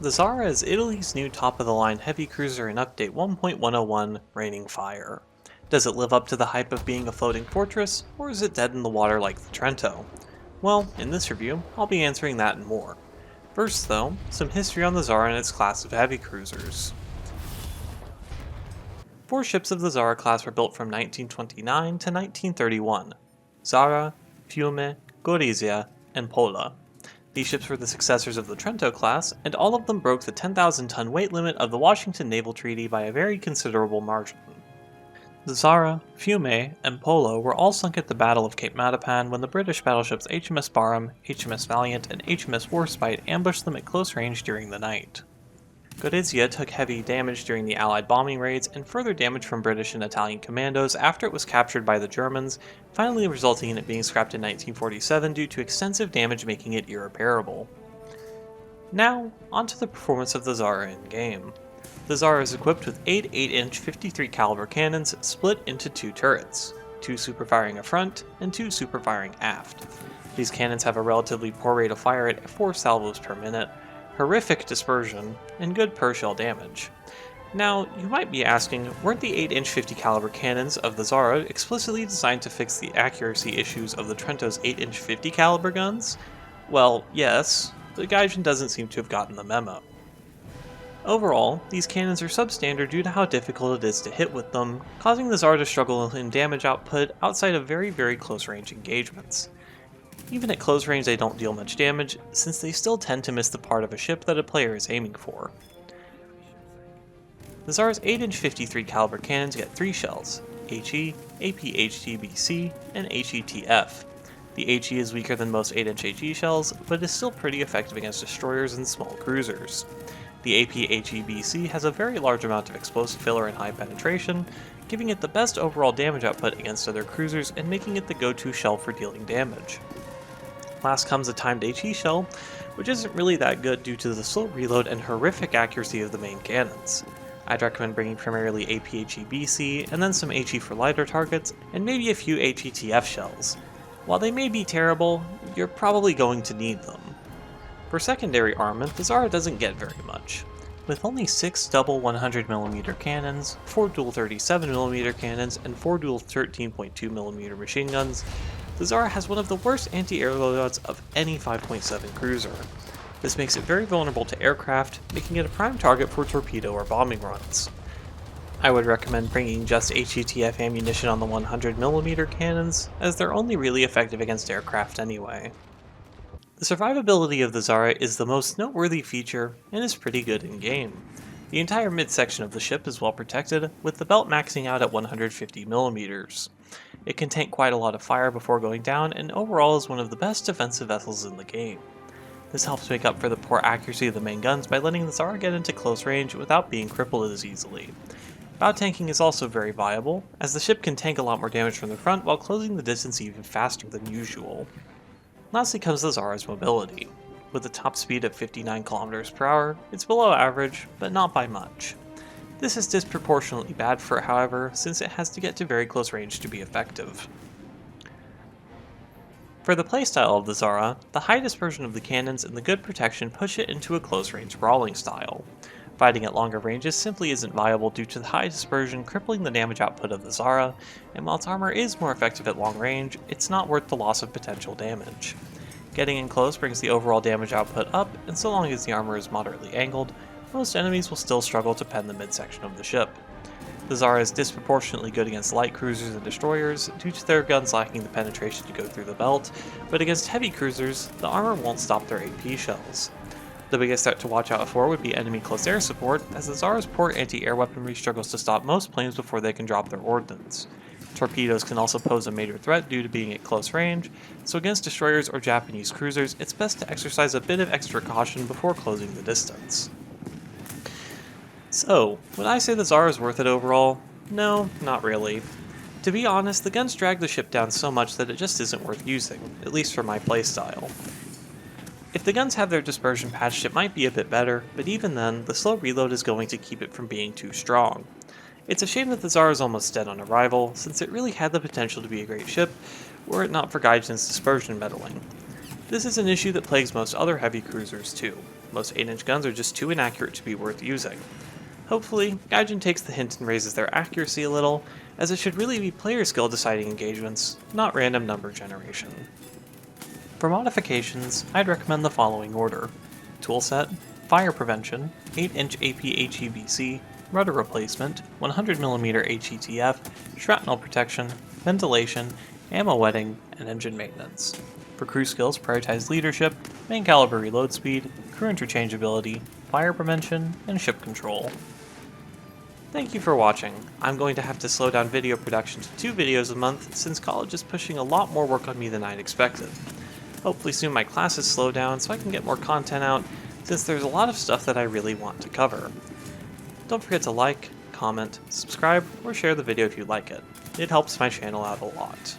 The Zara is Italy's new top-of-the-line heavy cruiser in Update 1.101, Raining Fire. Does it live up to the hype of being a floating fortress, or is it dead in the water like the Trento? Well, in this review, I'll be answering that and more. First though, some history on the Zara and its class of heavy cruisers. Four ships of the Zara class were built from 1929 to 1931: Zara, Fiume, Gorizia, and Pola. These ships were the successors of the Trento class, and all of them broke the 10,000-ton weight limit of the Washington Naval Treaty by a very considerable margin. The Zara, Fiume, and Polo were all sunk at the Battle of Cape Matapan when the British battleships HMS Barham, HMS Valiant, and HMS Warspite ambushed them at close range during the night. Gorizia took heavy damage during the Allied bombing raids and further damage from British and Italian commandos after it was captured by the Germans, finally resulting in it being scrapped in 1947 due to extensive damage making it irreparable. Now, onto the performance of the Zara in-game. The Zara is equipped with 8 8-inch 53 caliber cannons split into two turrets, 2 super-firing front and 2 super-firing aft. These cannons have a relatively poor rate of fire at 4 salvos per minute, horrific dispersion, and good per-shell damage. Now, you might be asking, weren't the 8-inch 50 caliber cannons of the Zara explicitly designed to fix the accuracy issues of the Trento's 8-inch 50 caliber guns? Well, yes, but Gaijin doesn't seem to have gotten the memo. Overall, these cannons are substandard due to how difficult it is to hit with them, causing the Zara to struggle in damage output outside of very close range engagements. Even at close range they don't deal much damage, since they still tend to miss the part of a ship that a player is aiming for. The Zara's 8-inch 53 caliber cannons get 3 shells: HE, APHTBC, and HETF. The HE is weaker than most 8-inch HE shells, but is still pretty effective against destroyers and small cruisers. The APHEBC has a very large amount of explosive filler and high penetration, giving it the best overall damage output against other cruisers and making it the go-to shell for dealing damage. Last comes a timed HE shell, which isn't really that good due to the slow reload and horrific accuracy of the main cannons. I'd recommend bringing primarily APHEBC, and then some HE for lighter targets, and maybe a few HETF shells. While they may be terrible, you're probably going to need them. For secondary armament, the Zara doesn't get very much. With only 6 double 100mm cannons, 4 dual 37mm cannons, and 4 dual 13.2mm machine guns, the Zara has one of the worst anti-air loadouts of any 5.7 cruiser. This makes it very vulnerable to aircraft, making it a prime target for torpedo or bombing runs. I would recommend bringing just HETF ammunition on the 100mm cannons, as they're only really effective against aircraft anyway. The survivability of the Zara is the most noteworthy feature, and is pretty good in-game. The entire midsection of the ship is well protected, with the belt maxing out at 150mm. It can tank quite a lot of fire before going down, and overall is one of the best defensive vessels in the game. This helps make up for the poor accuracy of the main guns by letting the Zara get into close range without being crippled as easily. Bow tanking is also very viable, as the ship can tank a lot more damage from the front while closing the distance even faster than usual. Lastly comes the Zara's mobility. With a top speed of 59 km per hour, it's below average, but not by much. This is disproportionately bad for it, however, since it has to get to very close range to be effective. For the playstyle of the Zara, the high dispersion of the cannons and the good protection push it into a close-range brawling style. Fighting at longer ranges simply isn't viable due to the high dispersion crippling the damage output of the Zara, and while its armor is more effective at long range, it's not worth the loss of potential damage. Getting in close brings the overall damage output up, and so long as the armor is moderately angled, most enemies will still struggle to pen the midsection of the ship. The Zara is disproportionately good against light cruisers and destroyers due to their guns lacking the penetration to go through the belt, but against heavy cruisers, the armor won't stop their AP shells. The biggest threat to watch out for would be enemy close air support, as the Zara's poor anti-air weaponry struggles to stop most planes before they can drop their ordnance. Torpedoes can also pose a major threat due to being at close range, so against destroyers or Japanese cruisers, it's best to exercise a bit of extra caution before closing the distance. So, would I say the Zara is worth it overall? No, not really. To be honest, the guns drag the ship down so much that it just isn't worth using, at least for my playstyle. If the guns have their dispersion patched, it might be a bit better, but even then, the slow reload is going to keep it from being too strong. It's a shame that the Zara is almost dead on arrival, since it really had the potential to be a great ship, were it not for Gaijin's dispersion meddling. This is an issue that plagues most other heavy cruisers too. Most 8-inch guns are just too inaccurate to be worth using. Hopefully, Gaijin takes the hint and raises their accuracy a little, as it should really be player skill deciding engagements, not random number generation. For modifications, I'd recommend the following order: Toolset, Fire Prevention, 8-inch AP-HEBC, Rudder Replacement, 100mm HETF, Shrapnel Protection, Ventilation, Ammo Wetting, and Engine Maintenance. For crew skills, prioritize Leadership, Main Caliber Reload Speed, Crew Interchangeability, Fire Prevention, and Ship Control. Thank you for watching. I'm going to have to slow down video production to 2 videos a month since college is pushing a lot more work on me than I'd expected. Hopefully soon my classes slow down so I can get more content out, since there's a lot of stuff that I really want to cover. Don't forget to like, comment, subscribe, or share the video if you like it. It helps my channel out a lot.